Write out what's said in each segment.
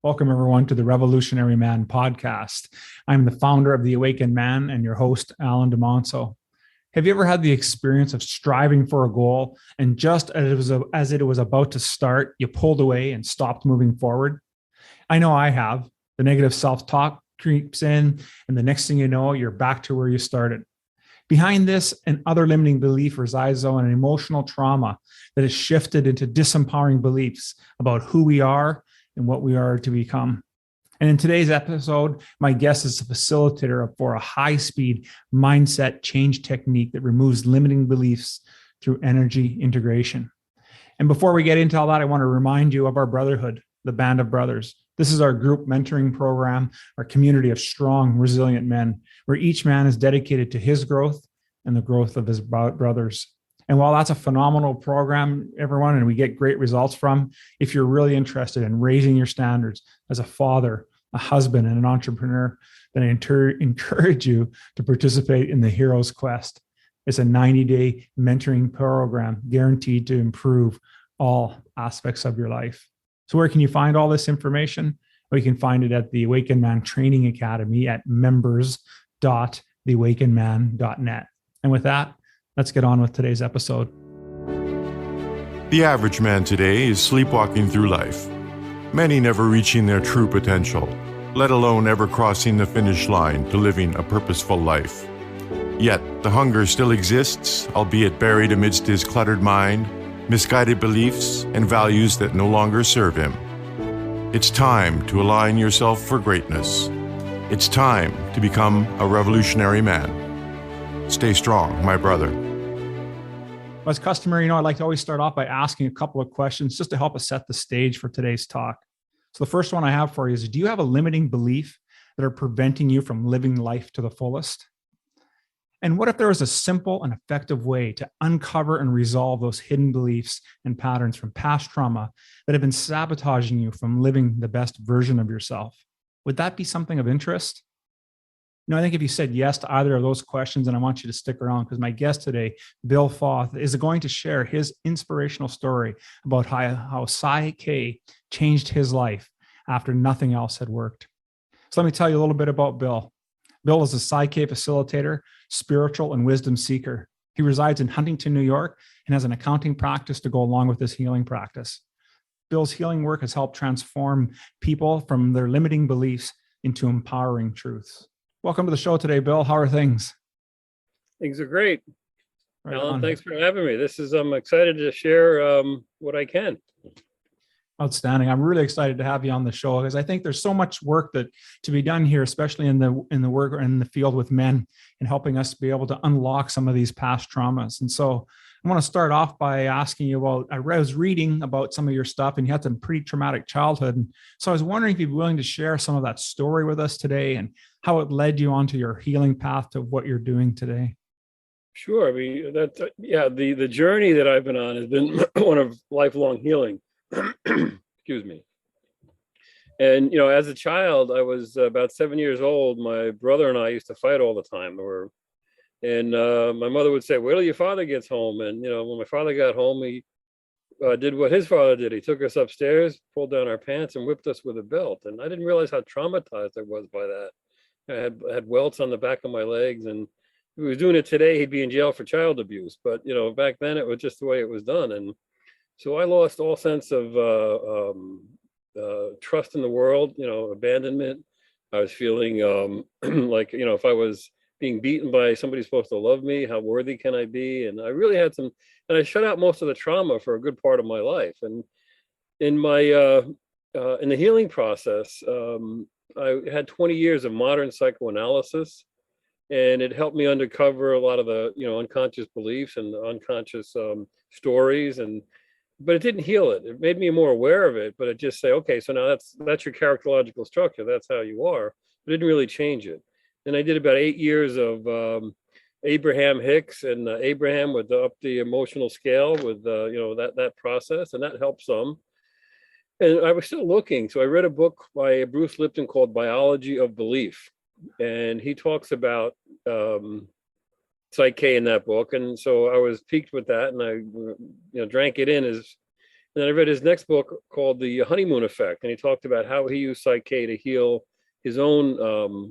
Welcome, everyone, to the Revolutionary Man podcast. I'm the founder of The Awakened Man and your host, Alan DeMonso. Have you ever had the experience of striving for a goal and just as it was about to start, you pulled away and stopped moving forward? I know I have. The negative self-talk creeps in, and the next thing you know, you're back to where you started. Behind this and other limiting belief resides, though, an emotional trauma that has shifted into disempowering beliefs about who we are and what we are to become. And in today's episode, my guest is a facilitator for a high-speed mindset change technique that removes limiting beliefs through energy integration. And before we get into all that, I want to remind you of our brotherhood, the Band of Brothers. This is our group mentoring program, our community of strong, resilient men, where each man is dedicated to his growth and the growth of his brothers. And while that's a phenomenal program, everyone, and we get great results from, if you're really interested in raising your standards as a father, a husband, and an entrepreneur, then I encourage you to participate in the Hero's Quest. It's a 90-day mentoring program guaranteed to improve all aspects of your life. So where can you find all this information? Well, you can find it at the Awakened Man Training Academy at members.theawakenedman.net. And with that, let's get on with today's episode. The average man today is sleepwalking through life, many never reaching their true potential, let alone ever crossing the finish line to living a purposeful life. Yet, the hunger still exists, albeit buried amidst his cluttered mind, misguided beliefs, and values that no longer serve him. It's time to align yourself for greatness. It's time to become a revolutionary man. Stay strong, my brother. As customary, I'd like to always start off by asking a couple of questions just to help us set the stage for today's talk. So the first one I have for you is, do you have a limiting belief that are preventing you from living life to the fullest? And what if there was a simple and effective way to uncover and resolve those hidden beliefs and patterns from past trauma that have been sabotaging you from living the best version of yourself? Would that be something of interest? I think if you said yes to either of those questions, and I want you to stick around because my guest today, Bill Fauth, is going to share his inspirational story about how Psych-K changed his life after nothing else had worked. So let me tell you a little bit about Bill. Bill is a Psych-K facilitator, spiritual and wisdom seeker. He resides in Huntington, New York, and has an accounting practice to go along with his healing practice. Bill's healing work has helped transform people from their limiting beliefs into empowering truths. Welcome to the show today, Bill. How are things? Things are great. Right Alan, on. thanks for having me. I'm excited to share what I can. Outstanding. I'm really excited to have you on the show because I think there's so much work that to be done here, especially in the work or in the field with men and helping us be able to unlock some of these past traumas. And so I want to start off by asking you about, I was reading about some of your stuff and you had some pretty traumatic childhood. And so I was wondering if you'd be willing to share some of that story with us today and how it led you onto your healing path to what you're doing today. Sure. I mean, the journey that I've been on has been one of lifelong healing. Excuse me. And, as a child, I was about 7 years old. My brother and I used to fight all the time. And my mother would say, wait till your father gets home. And, when my father got home, he did what his father did. He took us upstairs, pulled down our pants and whipped us with a belt. And I didn't realize how traumatized I was by that. I had welts on the back of my legs. And if he was doing it today, he'd be in jail for child abuse. But, back then it was just the way it was done. And so I lost all sense of trust in the world, abandonment. I was feeling like, if I was being beaten by somebody supposed to love me, how worthy can I be? And I really had and I shut out most of the trauma for a good part of my life. And in my, in the healing process, I had 20 years of modern psychoanalysis, and it helped me uncover a lot of the, unconscious beliefs and unconscious stories. But it didn't heal it. It made me more aware of it, but it just say, okay, so now that's your characterological structure. That's how you are. It didn't really change it. And I did about 8 years of Abraham Hicks, and Abraham would up the emotional scale with, that process, and that helped some. And I was still looking. So I read a book by Bruce Lipton called Biology of Belief. And he talks about Psych-K in that book. And so I was piqued with that, and I drank it in And then I read his next book called The Honeymoon Effect, and he talked about how he used Psych-K to heal his own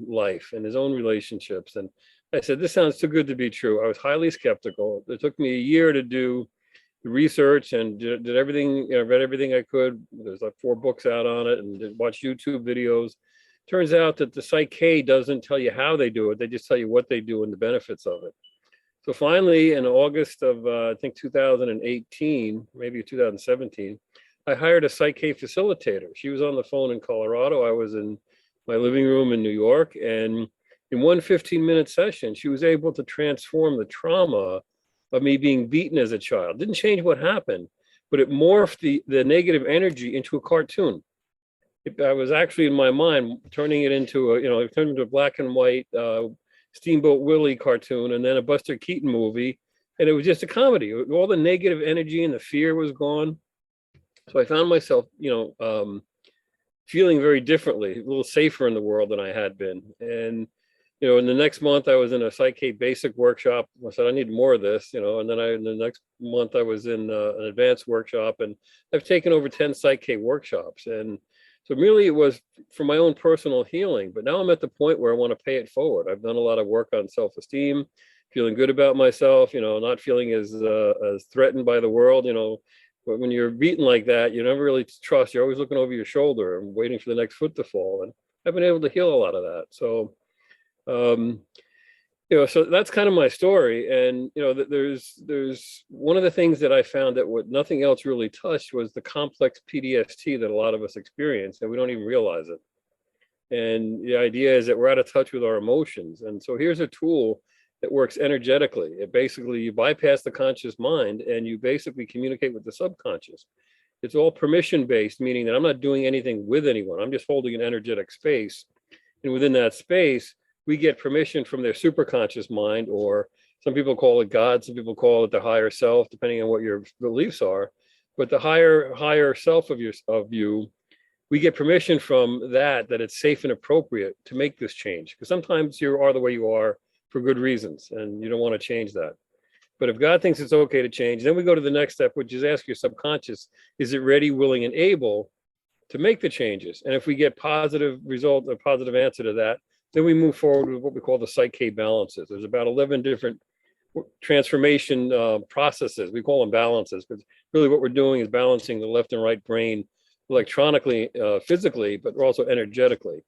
life and his own relationships. And I said, this sounds too good to be true. I was highly skeptical. It took me a year to do the research and did everything, read everything I could. There's like 4 books out on it, and watched YouTube videos. Turns out that the Psych-K doesn't tell you how they do it. They just tell you what they do and the benefits of it. So finally, in August of, I think 2018, maybe 2017, I hired a Psych-K facilitator. She was on the phone in Colorado. I was in my living room in New York. And in one 15-minute session, she was able to transform the trauma of me being beaten as a child. Didn't change what happened, but it morphed the negative energy into a cartoon. I was actually in my mind turning it into it turned into a black and white Steamboat Willie cartoon, and then a Buster Keaton movie. And it was just a comedy. All the negative energy and the fear was gone. So I found myself, feeling very differently, a little safer in the world than I had been. And, in the next month I was in a Psych-K basic workshop. I said, I need more of this, and then in the next month I was in an advanced workshop, and I've taken over 10 Psych-K workshops. And so really it was for my own personal healing, but now I'm at the point where I want to pay it forward. I've done a lot of work on self-esteem, feeling good about myself, not feeling as threatened by the world, but when you're beaten like that, you never really trust. You're always looking over your shoulder and waiting for the next foot to fall. And I've been able to heal a lot of that. So, so that's kind of my story. And, there's one of the things that I found that what nothing else really touched was the complex PTSD that a lot of us experience, and we don't even realize it. And the idea is that we're out of touch with our emotions. And so here's a tool that works energetically. It basically, you bypass the conscious mind and you basically communicate with the subconscious. It's all permission-based, meaning that I'm not doing anything with anyone. I'm just holding an energetic space. And within that space, we get permission from their superconscious mind, or some people call it God, some people call it the higher self, depending on what your beliefs are. But the higher self of you, we get permission from that it's safe and appropriate to make this change. Because sometimes you are the way you are for good reasons, and you don't want to change that. But if God thinks it's okay to change, then we go to the next step, which is ask your subconscious, is it ready, willing, and able to make the changes? And if we get positive result, a positive answer to that, then we move forward with what we call the Psych-K balances. There's about 11 different transformation processes. We call them balances, because really what we're doing is balancing the left and right brain electronically, physically, but also energetically.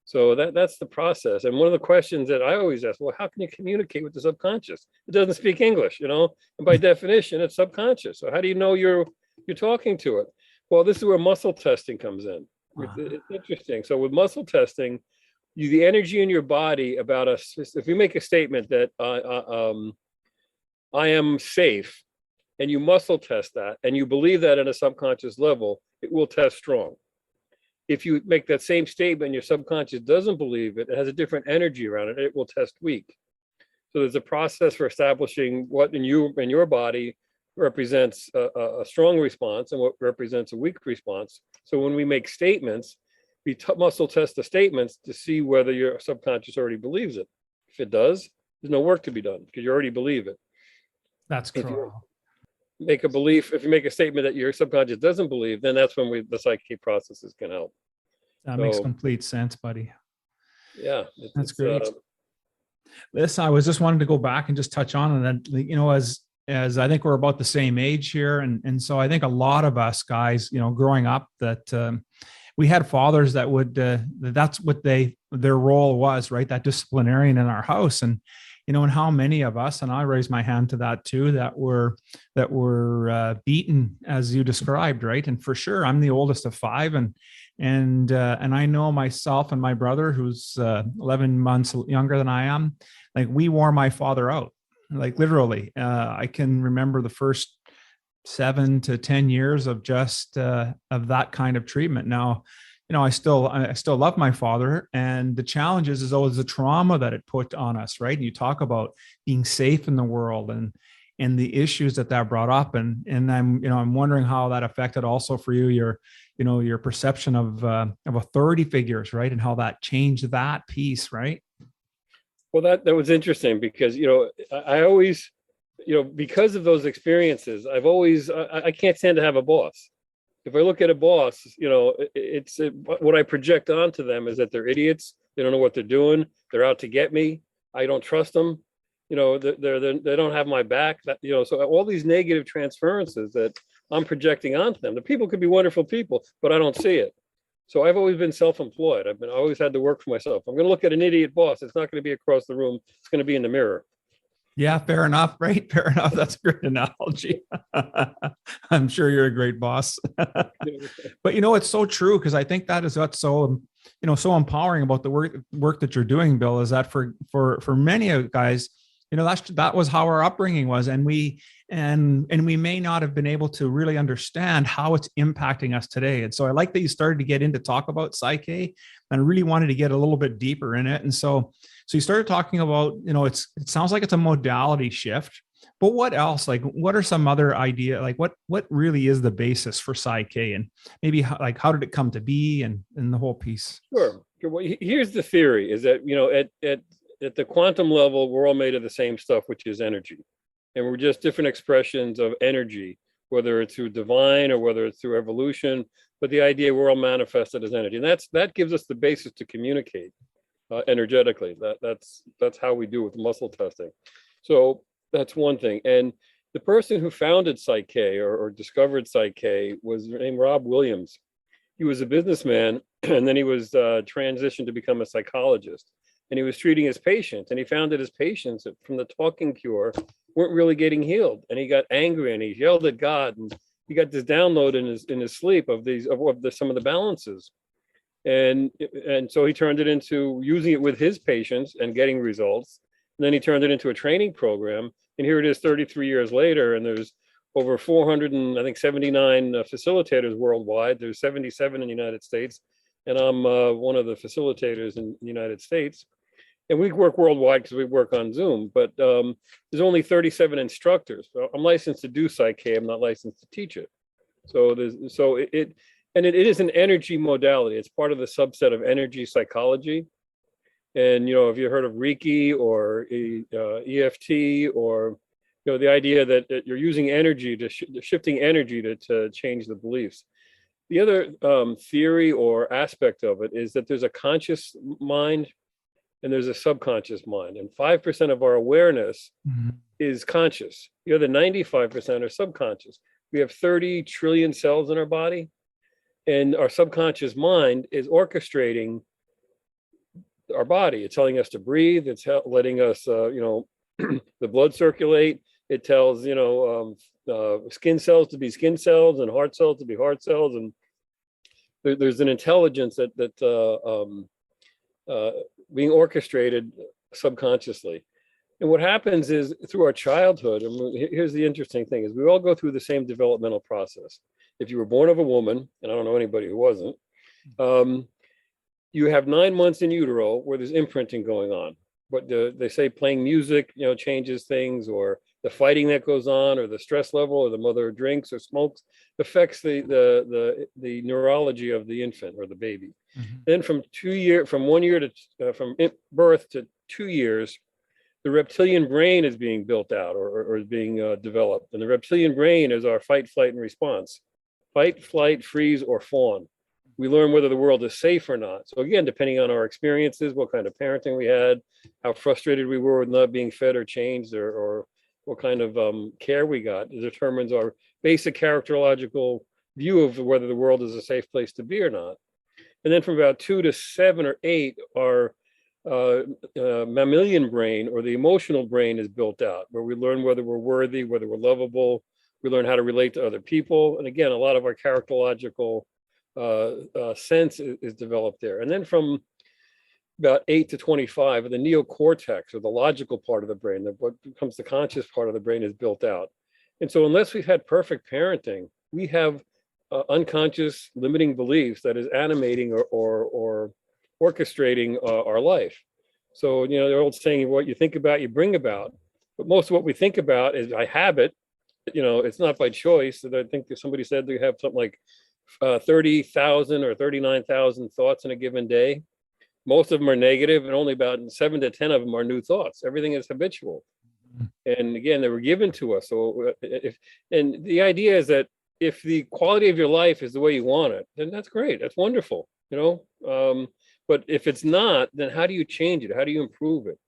So that's the process. And one of the questions that I always ask, well, how can you communicate with the subconscious? It doesn't speak English, and by definition, it's subconscious. So how do you know you're talking to it? Well, this is where muscle testing comes in. It's interesting. So with muscle testing, the energy in your body about us, if you make a statement that I am safe, and you muscle test that, and you believe that at a subconscious level, it will test strong. If you make that same statement and your subconscious doesn't believe it, it has a different energy around it, it will test weak. So there's a process for establishing what in your body represents a strong response and what represents a weak response. So when we make statements, we muscle test the statements to see whether your subconscious already believes it. If it does, there's no work to be done because you already believe it. That's cool. If you make a statement that your subconscious doesn't believe, then that's when the Psych-K processes can help. That makes complete sense, buddy. Yeah. That's great. I was just wanting to go back and just touch on that, as I think we're about the same age here. And so I think a lot of us guys, growing up, that we had fathers that would, that's what their role was, right? That disciplinarian in our house. And how many of us, and I raise my hand to that too, that were beaten as you described, right? And for sure, I'm the oldest of 5, and I know myself and my brother, who's 11 months younger than I am, like we wore my father out, like literally. I can remember the first 7 to 10 years of just of that kind of treatment. Now, I still love my father, and the challenge is always the trauma that it put on us, right? And you talk about being safe in the world and the issues that brought up, and I'm wondering how that affected also for you your perception of authority figures, right? And how that changed that piece, right? Well, that was interesting because I always because of those experiences, I can't stand to have a boss. If I look at a boss, it's what I project onto them is that they're idiots. They don't know what they're doing. They're out to get me. I don't trust them. They don't have my back. So all these negative transferences that I'm projecting onto them. The people could be wonderful people, but I don't see it. So I've always been self-employed. I always had to work for myself. I'm going to look at an idiot boss. It's not going to be across the room. It's going to be in the mirror. Yeah, fair enough. Right. Fair enough. That's a great analogy. I'm sure you're a great boss. But it's so true, because I think that's so, so empowering about the work that you're doing, Bill, is that for many guys, that was how our upbringing was. And we may not have been able to really understand how it's impacting us today. And so I like that you started to get into talk about Psych-K, and I really wanted to get a little bit deeper in it. And so you started talking about, it sounds like it's a modality shift, but what else? Like, what are some other idea? Like what really is the basis for Psych-K, and maybe how did it come to be, and the whole piece? Sure. Well, here's the theory is that, at the quantum level, we're all made of the same stuff, which is energy. And we're just different expressions of energy, whether it's through divine or whether it's through evolution. But the idea we're all manifested as energy. And that gives us the basis to communicate energetically. That's how we do with muscle testing. So that's one thing. And the person who founded Psych-K or discovered Psych-K was named Rob Williams. He was a businessman, and then he was transitioned to become a psychologist. And he was treating his patients, and he found that his patients from the talking cure weren't really getting healed. And he got angry, and he yelled at God, and he got this download in his sleep of some of the balances. And so he turned it into using it with his patients and getting results. And then he turned it into a training program. And here it is 33 years later, and there's over 479 facilitators worldwide. There's 77 in the United States. And I'm one of the facilitators in the United States. And we work worldwide because we work on Zoom, but there's only 37 instructors. So I'm licensed to do Psych-K. I'm not licensed to teach it. So it is an energy modality. It's part of the subset of energy psychology. And, have you heard of Reiki or EFT, or, the idea that you're using energy shifting energy to change the beliefs. The other theory or aspect of it is that there's a conscious mind and there's a subconscious mind, and 5% of our awareness is conscious. The other 95% are subconscious. We have 30 trillion cells in our body, and our subconscious mind is orchestrating our body. It's telling us to breathe. It's letting us, the blood circulate. It tells, skin cells to be skin cells and heart cells to be heart cells. And there's an intelligence that being orchestrated subconsciously. And what happens is through our childhood, and here's the interesting thing, is we all go through the same developmental process. If you were born of a woman, and I don't know anybody who wasn't, you have 9 months in utero where there's imprinting going on. But they say playing music, changes things, or the fighting that goes on, or the stress level, or the mother drinks or smokes, affects the neurology of the infant or the baby. Mm-hmm. Then from birth to 2 years, the reptilian brain is being built out or is being developed. And the reptilian brain is our fight, flight, and response. Fight, flight, freeze, or fawn. We learn whether the world is safe or not. So again, depending on our experiences, what kind of parenting we had, how frustrated we were with not being fed or changed, or what kind of care we got, it determines our basic characterological view of whether the world is a safe place to be or not. And then from about 2 to 7 or 8, our mammalian brain, or the emotional brain, is built out, where we learn whether we're worthy, whether we're lovable. We learn how to relate to other people. And again, a lot of our characterological sense is developed there. And then from about 8 to 25, the neocortex, or the logical part of the brain, what becomes the conscious part of the brain, is built out. And so unless we've had perfect parenting, we have unconscious limiting beliefs that is animating or orchestrating our life. So, the old saying, what you think about, you bring about. But most of what we think about is by habit. It's not by choice. I think somebody said they have something like 30,000 or 39,000 thoughts in a given day. Most of them are negative, and only about 7 to 10 of them are new thoughts. Everything is habitual. And again, they were given to us. So and the idea is that if the quality of your life is the way you want it, then that's great. That's wonderful, but if it's not, then how do you change it? How do you improve it?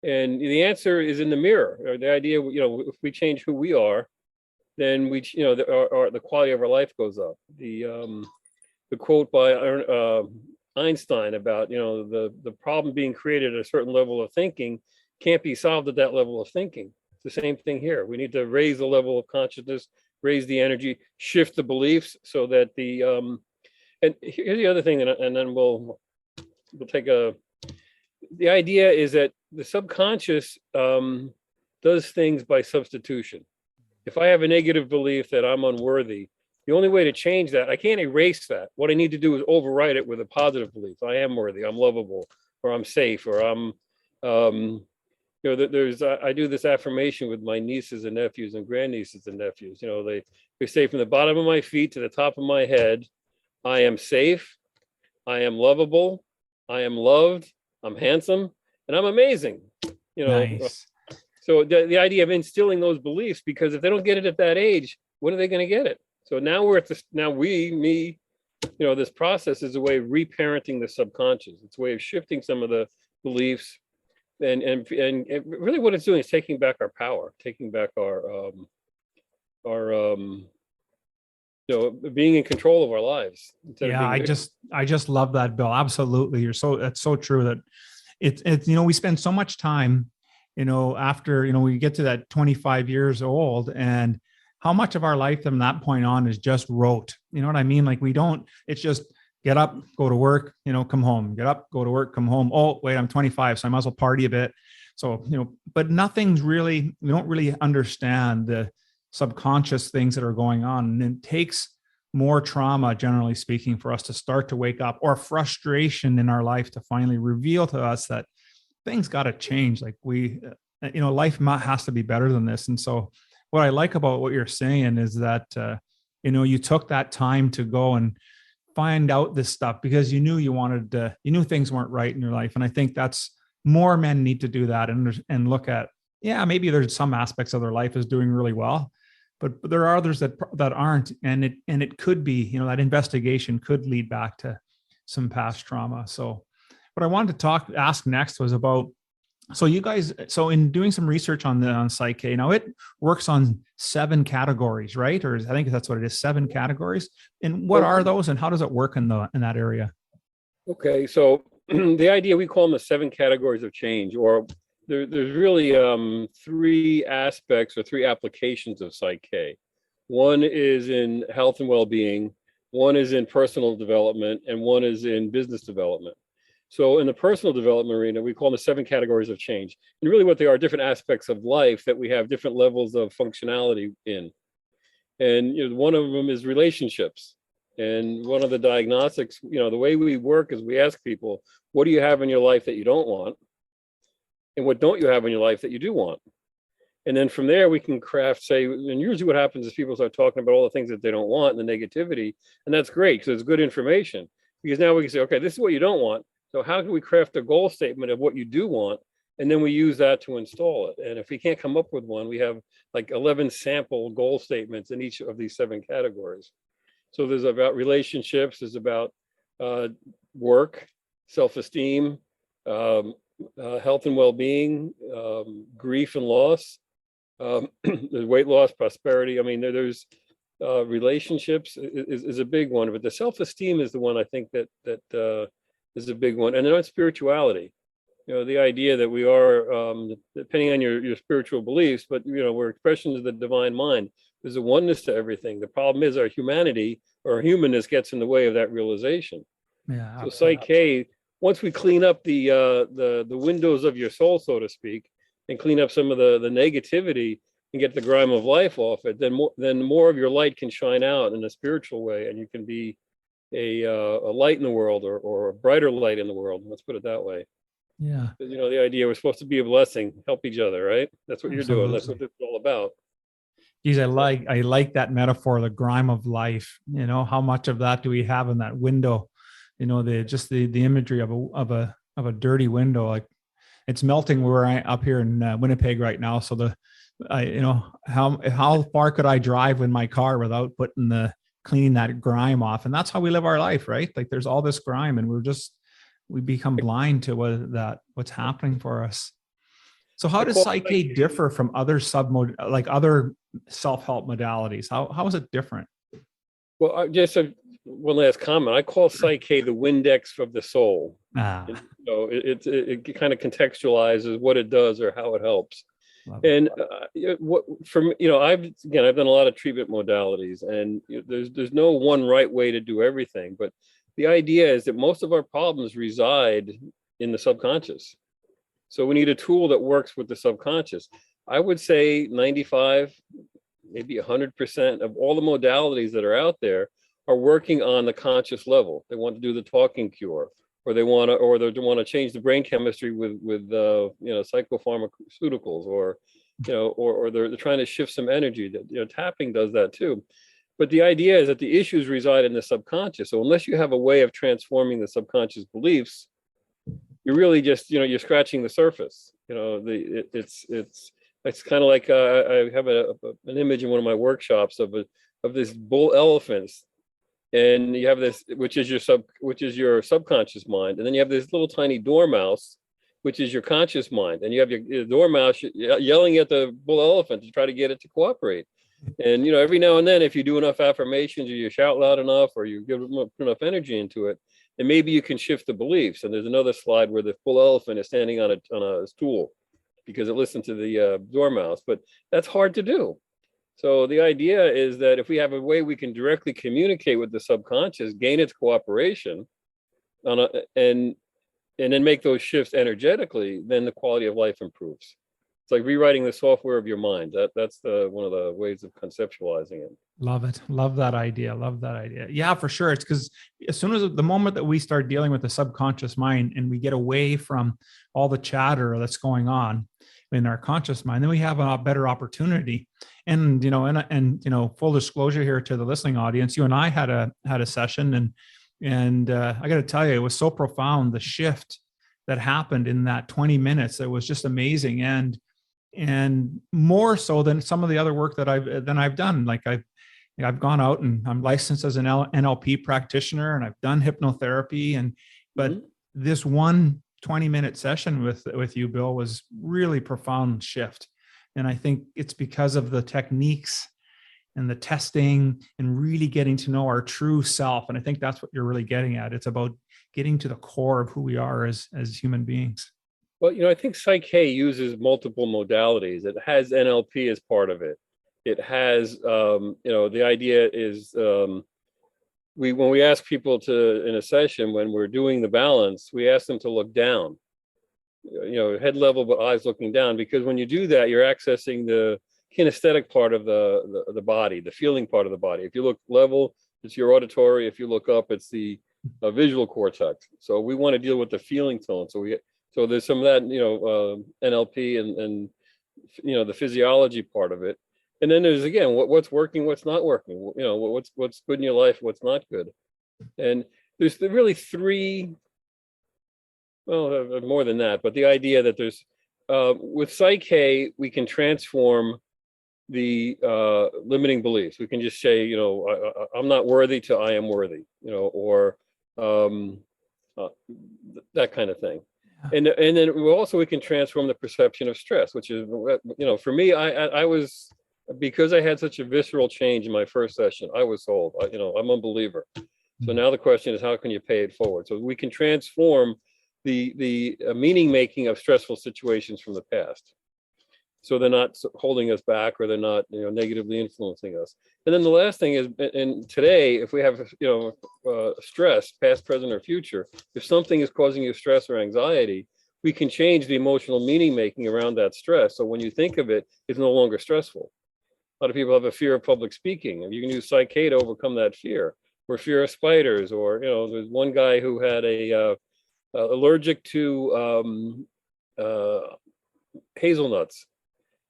And the answer is in the mirror. Or the idea, if we change who we are, then the quality of our life goes up. The quote by Einstein about, the problem being created at a certain level of thinking can't be solved at that level of thinking. It's the same thing here. We need to raise the level of consciousness, raise the energy, shift the beliefs so that and here's the other thing, and then we'll take the idea is that the subconscious does things by substitution. If I have a negative belief that I'm unworthy, the only way to change that, I can't erase that. What I need to do is overwrite it with a positive belief. I am worthy, I'm lovable, or I'm safe, or I'm, I do this affirmation with my nieces and nephews and grandnieces and nephews. They say from the bottom of my feet to the top of my head, I am safe, I am lovable, I am loved, I'm handsome, and I'm amazing. Nice. So the idea of instilling those beliefs, because if they don't get it at that age, when are they going to get it? So now we're at this, this process is a way of reparenting the subconscious. It's a way of shifting some of the beliefs, and really what it's doing is taking back our power, taking back our being in control of our lives. Yeah, I just love that, Bill. Absolutely. That's so true that it's we spend so much time, after, we get to that 25 years old, and how much of our life from that point on is just rote. You know what I mean? Like it's just get up, go to work, come home, get up, go to work, come home. Oh, wait, I'm 25, so I might as well party a bit. So, but we don't really understand the subconscious things that are going on. And it takes more trauma, generally speaking, for us to start to wake up, or frustration in our life to finally reveal to us that things got to change. Like life has to be better than this. And so what I like about what you're saying is that, you took that time to go and find out this stuff because you knew you knew things weren't right in your life. And I think that's more men need to do that and look at, maybe there's some aspects of their life is doing really well, but there are others that aren't. And it could be, that investigation could lead back to some past trauma. So what I wanted to ask next was about, so in doing some research on Psych-K, now it works on 7 categories, right? Or I think that's what it is, 7 categories. And what are those, and how does it work in that area? Okay, so the idea, we call them the 7 categories of change, or there's really 3 aspects or 3 applications of Psych-K. One is in health and well-being, one is in personal development, and one is in business development. So in the personal development arena, we call them the 7 categories of change. And really what they are different aspects of life that we have different levels of functionality in. And one of them is relationships. And one of the diagnostics, the way we work is we ask people, what do you have in your life that you don't want? And what don't you have in your life that you do want? And then from there, we can craft, and usually what happens is people start talking about all the things that they don't want and the negativity. And that's great because it's good information. Because now we can say, okay, this is what you don't want. So how can we craft a goal statement of what you do want? And then we use that to install it. And if we can't come up with one, we have like 11 sample goal statements in each of these 7 categories. So there's about relationships, there's about work, self-esteem, health and well-being, grief and loss, there's weight loss, prosperity. I mean, there's relationships is a big one, but the self-esteem is the one I think that is a big one. And then on spirituality, the idea that we are, depending on your spiritual beliefs, but we're expressions of the divine mind. There's a oneness to everything. The problem is our humanity or our humanness gets in the way of that realization. Yeah. So Psych-K, once we clean up the windows of your soul, so to speak, and clean up some of the negativity and get the grime of life off it, then more of your light can shine out in a spiritual way, and you can be a light in the world, or a brighter light in the world. Let's put it that way. Yeah. The idea, we're supposed to be a blessing, help each other, right? That's what you're doing. That's what it's all about. Geez, I like that metaphor, the grime of life. How much of that do we have in that window? The imagery of a dirty window. Like, it's melting where I up here in Winnipeg right now. So how far could I drive in my car without cleaning that grime off? And that's how we live our life, right? Like there's all this grime, and we become blind to what's happening for us. So how does Psych-K differ from other other self-help modalities? How is it different? Well, just one last comment. I call Psych-K the Windex of the soul. It kind of contextualizes what it does or how it helps. And I've done a lot of treatment modalities, and there's no one right way to do everything. But the idea is that most of our problems reside in the subconscious. So we need a tool that works with the subconscious. I would say 95, maybe 100% of all the modalities that are out there are working on the conscious level. They want to do the talking cure, or they want to change the brain chemistry with psychopharmaceuticals, or they're trying to shift some energy. That tapping does that too. But the idea is that the issues reside in the subconscious. So unless you have a way of transforming the subconscious beliefs, you're really just you're scratching the surface. It's kind of like I have an image in one of my workshops of this bull elephants. And you have this, which is your subconscious mind, and then you have this little tiny dormouse, which is your conscious mind, and you have your dormouse yelling at the bull elephant to try to get it to cooperate. And every now and then, if you do enough affirmations, or you shout loud enough, or you give enough energy into it, and maybe you can shift the beliefs. And there's another slide where the bull elephant is standing on a stool because it listened to the dormouse, but that's hard to do. So the idea is that if we have a way we can directly communicate with the subconscious, gain its cooperation, and then make those shifts energetically, then the quality of life improves. It's like rewriting the software of your mind. That's one of the ways of conceptualizing it. Love it. Love that idea. Yeah, for sure. It's because as soon as the moment that we start dealing with the subconscious mind and we get away from all the chatter that's going on in our conscious mind, then we have a better opportunity. And full disclosure here to the listening audience, you and I had a session, and I got to tell you, it was so profound, the shift that happened in that 20 minutes. It was just amazing, and more so than some of the other work that I've done. Like I've gone out and I'm licensed as an NLP practitioner, and I've done hypnotherapy, but this one 20-minute session with you, Bill, was really profound shift. And I think it's because of the techniques and the testing and really getting to know our true self. And I think that's what you're really getting at. It's about getting to the core of who we are as human beings. Well, I think Psych-K uses multiple modalities. It has NLP as part of it. It has, the idea is when we ask people in a session, when we're doing the balance, we ask them to look down. Head level, but eyes looking down, because when you do that, you're accessing the kinesthetic part of the body, the feeling part of the body. If you look level, it's your auditory. If you look up, it's the visual cortex. So we want to deal with the feeling tone. So there's some of that, NLP and the physiology part of it. And then there's, again, what's working, what's not working, what's good in your life, what's not good. And there's really three, well, more than that, but the idea that there's, with Psych-K, we can transform the limiting beliefs. We can just say, I'm not worthy to I am worthy, or that kind of thing. And then we can transform the perception of stress, which is, for me, I was, because I had such a visceral change in my first session, I was sold. I'm a believer. So now the question is, how can you pay it forward? So we can transform the meaning making of stressful situations from the past, so they're not holding us back, or they're not negatively influencing us. And then the last thing is, and today, if we have stress, past, present, or future, if something is causing you stress or anxiety, we can change the emotional meaning making around that stress. So when you think of it, it's no longer stressful. A lot of people have a fear of public speaking, and you can use Psych-K to overcome that fear, or fear of spiders, or there's one guy who had allergic to hazelnuts,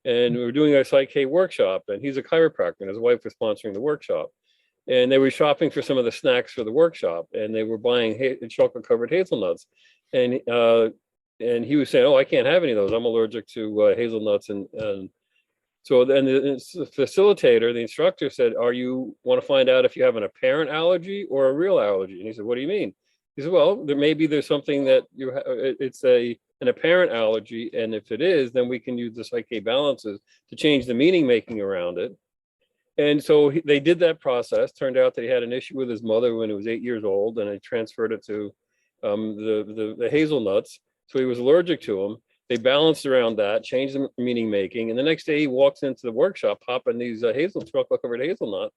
and we were doing a Psych-K workshop, and he's a chiropractor, and his wife was sponsoring the workshop, and they were shopping for some of the snacks for the workshop, and they were buying chocolate covered hazelnuts, and And he was saying, "Oh, I can't have any of those. I'm allergic to hazelnuts." And so then the facilitator, the instructor said, "Are you want to find out if you have an apparent allergy or a real allergy?" And he said, "What do you mean?" He said, "Well, there's something that it's an apparent allergy, and if it is, then we can use the Psych-K balances to change the meaning making around it." And so they did that process. Turned out that he had an issue with his mother when he was 8 years old, and they transferred it to the hazelnuts. So he was allergic to them. They balanced around that, changed the meaning making, and the next day he walks into the workshop popping these chocolate covered hazelnut.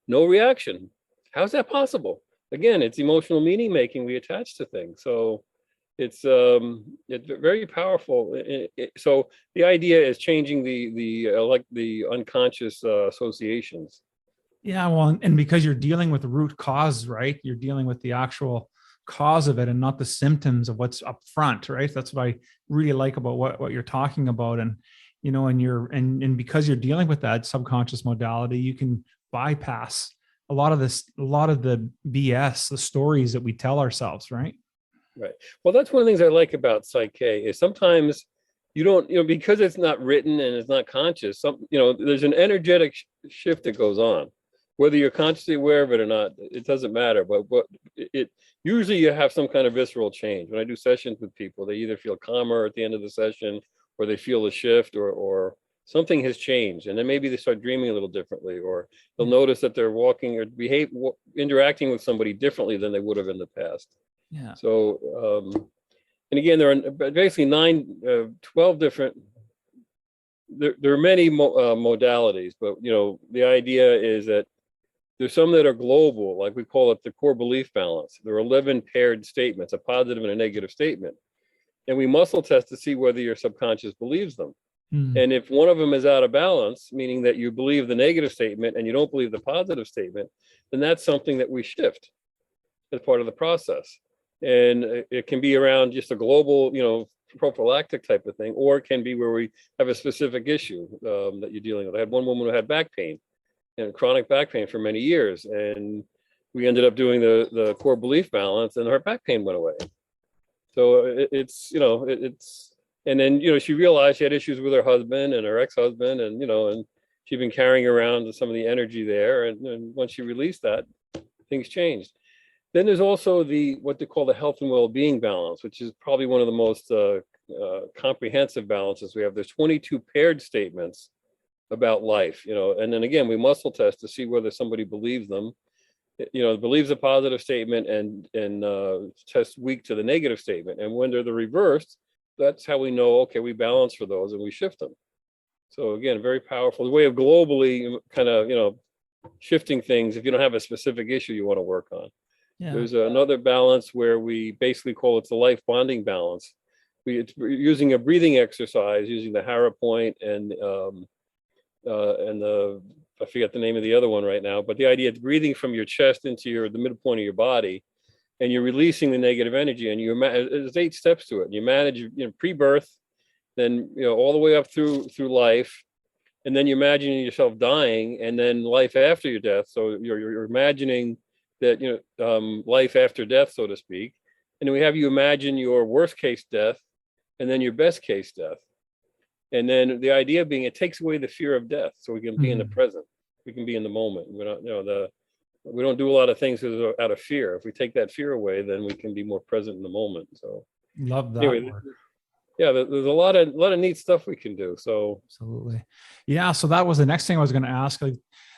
No reaction. How's that possible? Again, it's emotional meaning making we attach to things. So it's very powerful. So the idea is changing the unconscious associations. Yeah, well, and because you're dealing with the root cause, right? You're dealing with the actual cause of it and not the symptoms of what's up front, right? That's what I really like about what you're talking about. And and because you're dealing with that subconscious modality, you can bypass a lot of the BS, the stories that we tell ourselves, right? Right. Well, that's one of the things I like about Psych-K is sometimes you don't, because it's not written and it's not conscious, there's an energetic shift that goes on. Whether you're consciously aware of it or not, it doesn't matter. But it usually you have some kind of visceral change. When I do sessions with people, they either feel calmer at the end of the session, or they feel a shift, or something has changed, and then maybe they start dreaming a little differently, or they'll notice that they're walking or interacting with somebody differently than they would have in the past. Yeah. So, and again, there are basically 12 different. There are many modalities, but the idea is that there's some that are global, like we call it the core belief balance. There are 11 paired statements, a positive and a negative statement. And we muscle test to see whether your subconscious believes them. And if one of them is out of balance, meaning that you believe the negative statement and you don't believe the positive statement, then that's something that we shift as part of the process. And it can be around just a global, prophylactic type of thing, or it can be where we have a specific issue that you're dealing with. I had one woman who had back pain, and chronic back pain for many years. And we ended up doing the core belief balance, and her back pain went away. So and then, she realized she had issues with her husband and her ex-husband, and she'd been carrying around some of the energy there. And once she released that, things changed. Then there's also what they call the health and well-being balance, which is probably one of the most comprehensive balances we have. There's 22 paired statements about life, and then again, we muscle test to see whether somebody believes them, believes a positive statement and test weak to the negative statement. And when they're the reversed, that's how we know, okay, we balance for those and we shift them. So again, very powerful way of globally kind of, shifting things if you don't have a specific issue you want to work on. Yeah. There's another balance where we basically call it the life bonding balance. We're using a breathing exercise, using the Hara point and I forget the name of the other one right now, but the idea is breathing from your chest into the midpoint of your body, and you're releasing the negative energy. And there's 8 steps to it. You manage, pre-birth, then all the way up through life, and then you're imagining yourself dying, and then life after your death. So you're imagining that life after death, so to speak. And then we have you imagine your worst case death, and then your best case death. And then the idea being it takes away the fear of death, so we can be in the present. We can be in the moment. We're not, we don't do a lot of things out of fear. If we take that fear away, then we can be more present in the moment. So love that. Anyway, yeah, there's a lot of neat stuff we can do. So absolutely, yeah. So that was the next thing I was going to ask.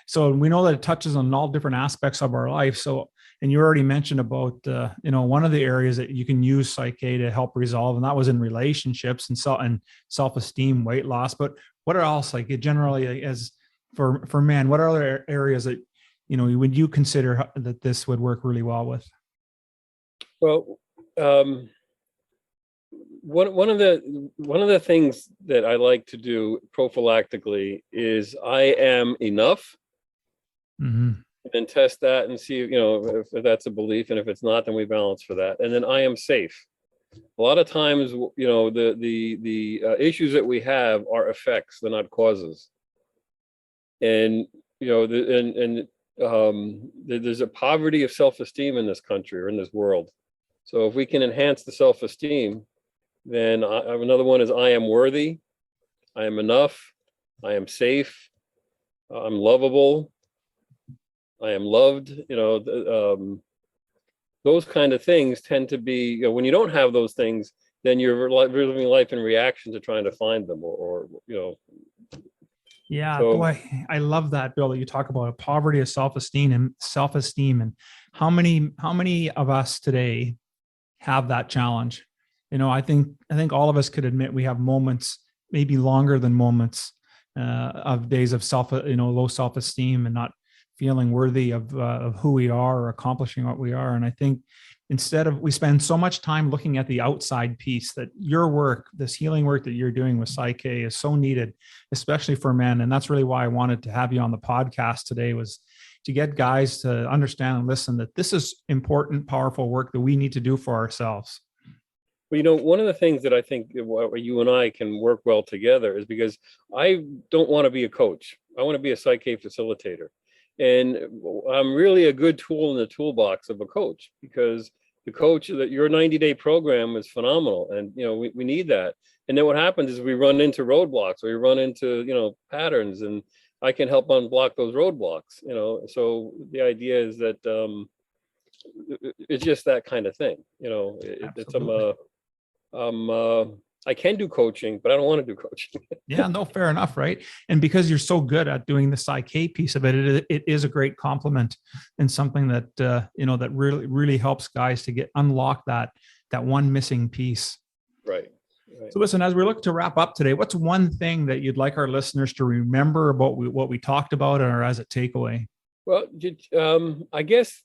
So we know that it touches on all different aspects of our life. So, and you already mentioned about, one of the areas that you can use Psych-K to help resolve, and that was in relationships and self-esteem, weight loss. But what else, generally as for men, what are other areas that, would you consider that this would work really well with? Well, one of the things that I like to do prophylactically is I am enough. Mm-hmm. And then test that and see, if that's a belief, and if it's not, then we balance for that. And then I am safe. A lot of times, the issues that we have are effects; they're not causes. And there's a poverty of self-esteem in this country or in this world. So if we can enhance the self-esteem, Then another one is I am worthy, I am enough, I am safe, I'm lovable, I am loved. Those kind of things tend to be, when you don't have those things, then you're living life in reaction to trying to find them, Yeah, So, boy, I love that, Bill, that you talk about poverty of self-esteem and how many of us today have that challenge. I think all of us could admit we have moments, maybe longer than moments, of days of low self-esteem and not feeling worthy of who we are or accomplishing what we are. And I think we spend so much time looking at the outside piece, that your work, this healing work that you're doing with Psych-K, is so needed, especially for men. And that's really why I wanted to have you on the podcast today, was to get guys to understand and listen that this is important, powerful work that we need to do for ourselves. Well, one of the things that I think you and I can work well together is because I don't want to be a coach. I want to be a Psych-K facilitator. And I'm really a good tool in the toolbox of a coach, because the coach, that your 90-day program is phenomenal. And, we need that. And then what happens is we run into roadblocks, or we run into, patterns, and I can help unblock those roadblocks, So the idea is that it's just that kind of thing, I can do coaching, but I don't want to do coaching. Yeah, no, fair enough, right? And because you're so good at doing the Psych-K piece of it, it is a great compliment, and something that that really helps guys to unlock that one missing piece. Right. So listen, as we look to wrap up today, what's one thing that you'd like our listeners to remember about what we talked about, or as a takeaway? Well, I guess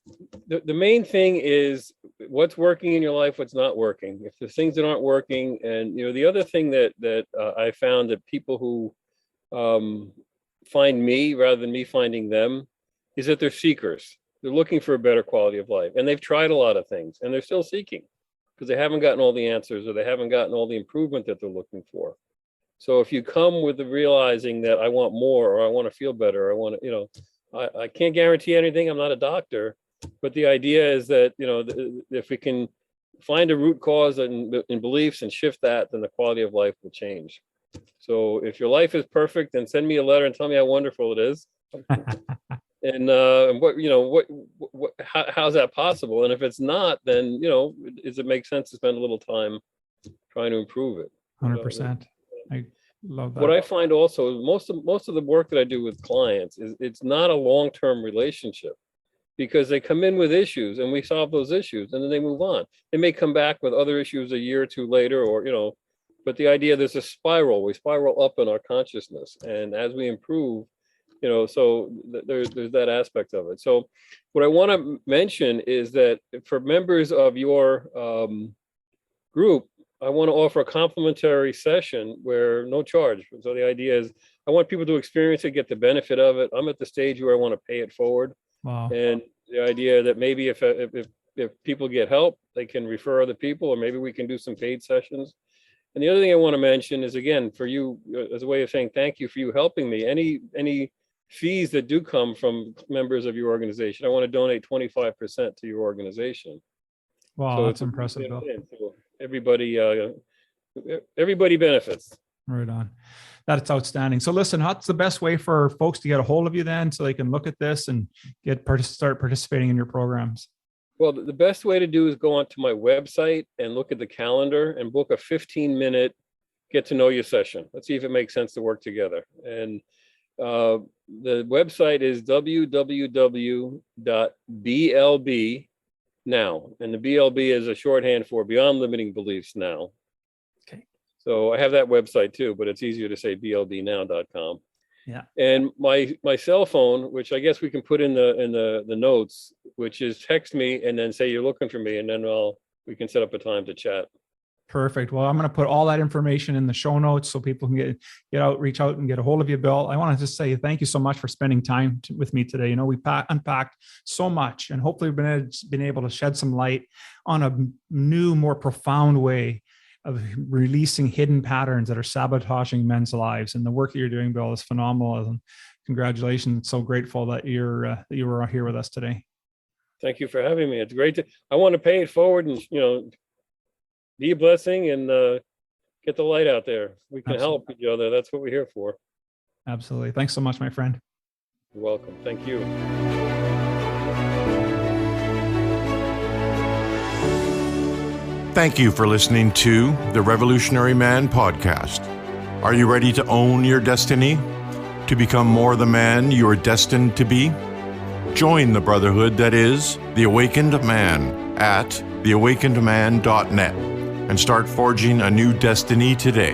the main thing is what's working in your life, what's not working. If there's things that aren't working, and the other thing that I found that people who find me rather than me finding them is that they're seekers. They're looking for a better quality of life, and they've tried a lot of things, and they're still seeking because they haven't gotten all the answers, or they haven't gotten all the improvement that they're looking for. So if you come with the realizing that I want more, or I want to feel better, or I want to, I can't guarantee anything. I'm not a doctor, but the idea is that, if we can find a root cause in beliefs and shift that, then the quality of life will change. So if your life is perfect, then send me a letter and tell me how wonderful it is. And how's that possible? And if it's not, then, does it make sense to spend a little time trying to improve it? 100%. I love that. What I find also is most of the work that I do with clients is it's not a long-term relationship, because they come in with issues and we solve those issues and then they move on. They may come back with other issues a year or two later, or, but the idea, there's a spiral. We spiral up in our consciousness. And as we improve, so there's that aspect of it. So what I want to mention is that for members of your group, I want to offer a complimentary session where no charge. So the idea is I want people to experience it, get the benefit of it. I'm at the stage where I want to pay it forward. Wow. And the idea that maybe if people get help, they can refer other people, or maybe we can do some paid sessions. And the other thing I want to mention is, again, for you, as a way of saying thank you for you helping me, any fees that do come from members of your organization, I want to donate 25% to your organization. Wow, so that's impressive, Bill. So everybody benefits. Right on. That's outstanding. So listen, what's the best way for folks to get a hold of you then, so they can look at this and start participating in your programs? Well, the best way to do is go onto my website and look at the calendar and book a 15-minute get to know you session. Let's see if it makes sense to work together. And the website is www.blb now, and the BLB is a shorthand for Beyond Limiting Beliefs Now. Okay. So I have that website too, but it's easier to say blbnow.com. Yeah. And my cell phone, which I guess we can put in the notes, which is text me and then say you're looking for me, and then we can set up a time to chat. Perfect. Well, I'm going to put all that information in the show notes so people can reach out and get a hold of you, Bill. I want to just say thank you so much for spending time with me today. We unpacked so much, and hopefully we've been able to shed some light on a new, more profound way of releasing hidden patterns that are sabotaging men's lives. And the work that you're doing, Bill, is phenomenal. And congratulations. So grateful that you were here with us today. Thank you for having me. It's great I want to pay it forward and, be a blessing and get the light out there. We can Absolutely. help each other. That's what we're here for. Absolutely. Thanks so much, my friend. You're welcome. Thank you. Thank you for listening to the Revolutionary Man podcast. Are you ready to own your destiny? To become more the man you are destined to be? Join the brotherhood that is The Awakened Man at theawakenedman.net and start forging a new destiny today.